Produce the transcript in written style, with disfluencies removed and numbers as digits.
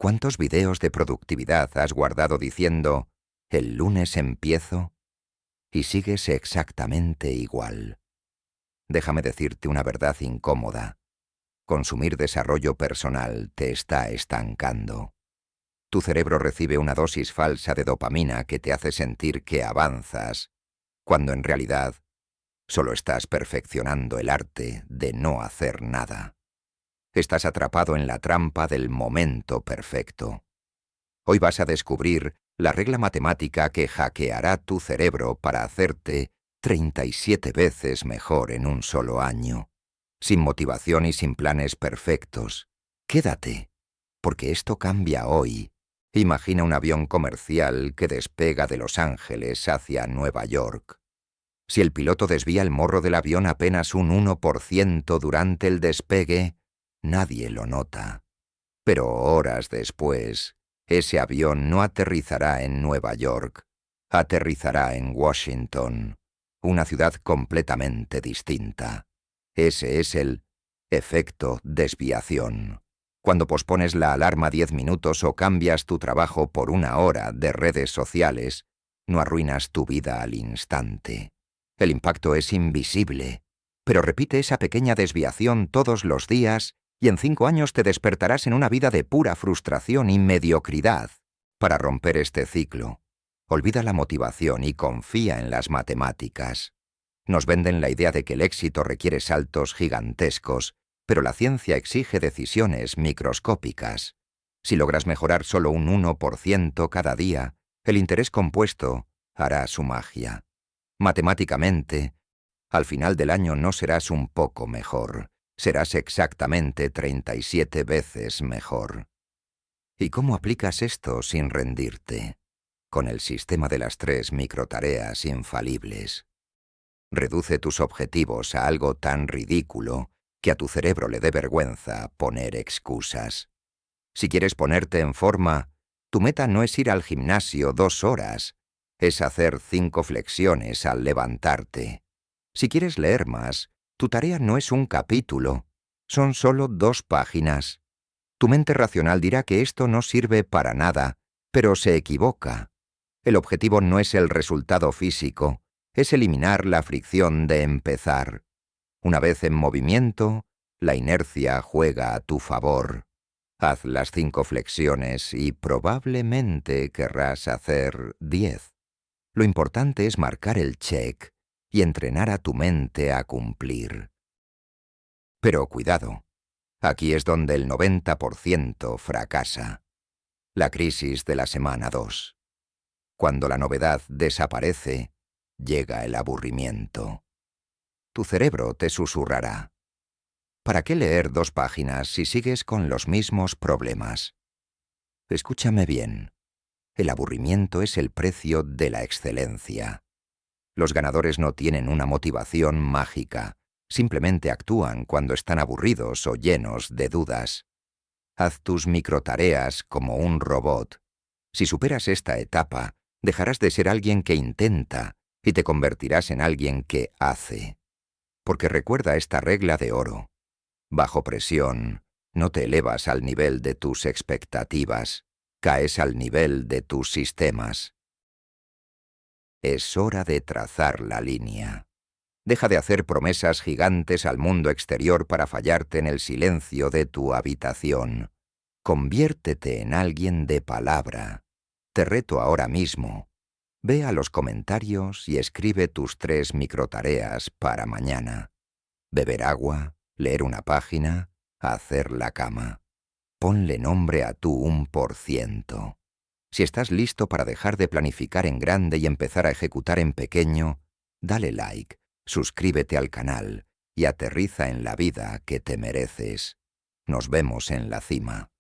¿Cuántos videos de productividad has guardado diciendo «el lunes empiezo»? Y sigues exactamente igual. Déjame decirte una verdad incómoda. Consumir desarrollo personal te está estancando. Tu cerebro recibe una dosis falsa de dopamina que te hace sentir que avanzas, cuando en realidad solo estás perfeccionando el arte de no hacer nada. Estás atrapado en la trampa del momento perfecto. Hoy vas a descubrir la regla matemática que hackeará tu cerebro para hacerte 37 veces mejor en un solo año. Sin motivación y sin planes perfectos. Quédate, porque esto cambia hoy. Imagina un avión comercial que despega de Los Ángeles hacia Nueva York. Si el piloto desvía el morro del avión apenas un 1% durante el despegue, nadie lo nota. Pero horas después, ese avión no aterrizará en Nueva York, aterrizará en Washington, una ciudad completamente distinta. Ese es el efecto desviación. Cuando pospones la alarma 10 minutos o cambias tu trabajo por 1 hora de redes sociales, no arruinas tu vida al instante. El impacto es invisible, pero repite esa pequeña desviación todos los días y en 5 años te despertarás en una vida de pura frustración y mediocridad. Para romper este ciclo, olvida la motivación y confía en las matemáticas. Nos venden la idea de que el éxito requiere saltos gigantescos, pero la ciencia exige decisiones microscópicas. Si logras mejorar solo un 1% cada día, el interés compuesto hará su magia. Matemáticamente, al final del año no serás un poco mejor, serás exactamente 37 veces mejor. ¿Y cómo aplicas esto sin rendirte? Con el sistema de las 3 microtareas infalibles. Reduce tus objetivos a algo tan ridículo que a tu cerebro le dé vergüenza poner excusas. Si quieres ponerte en forma, tu meta no es ir al gimnasio 2 horas, es hacer 5 flexiones al levantarte. Si quieres leer más, tu tarea no es un capítulo, son solo 2 páginas. Tu mente racional dirá que esto no sirve para nada, pero se equivoca. El objetivo no es el resultado físico, es eliminar la fricción de empezar. Una vez en movimiento, la inercia juega a tu favor. Haz las 5 flexiones y probablemente querrás hacer 10. Lo importante es marcar el check y entrenar a tu mente a cumplir. Pero cuidado, aquí es donde el 90% fracasa. La crisis de la semana 2. Cuando la novedad desaparece, llega el aburrimiento. Tu cerebro te susurrará. ¿Para qué leer 2 páginas si sigues con los mismos problemas? Escúchame bien. El aburrimiento es el precio de la excelencia. Los ganadores no tienen una motivación mágica, simplemente actúan cuando están aburridos o llenos de dudas. Haz tus microtareas como un robot. Si superas esta etapa, dejarás de ser alguien que intenta y te convertirás en alguien que hace. Porque recuerda esta regla de oro. Bajo presión, no te elevas al nivel de tus expectativas, caes al nivel de tus sistemas. Es hora de trazar la línea. Deja de hacer promesas gigantes al mundo exterior para fallarte en el silencio de tu habitación. Conviértete en alguien de palabra. Te reto ahora mismo. Ve a los comentarios y escribe tus 3 microtareas para mañana. Beber agua, leer una página, hacer la cama. Ponle nombre a tu 1%. Si estás listo para dejar de planificar en grande y empezar a ejecutar en pequeño, dale like, suscríbete al canal y aterriza en la vida que te mereces. Nos vemos en la cima.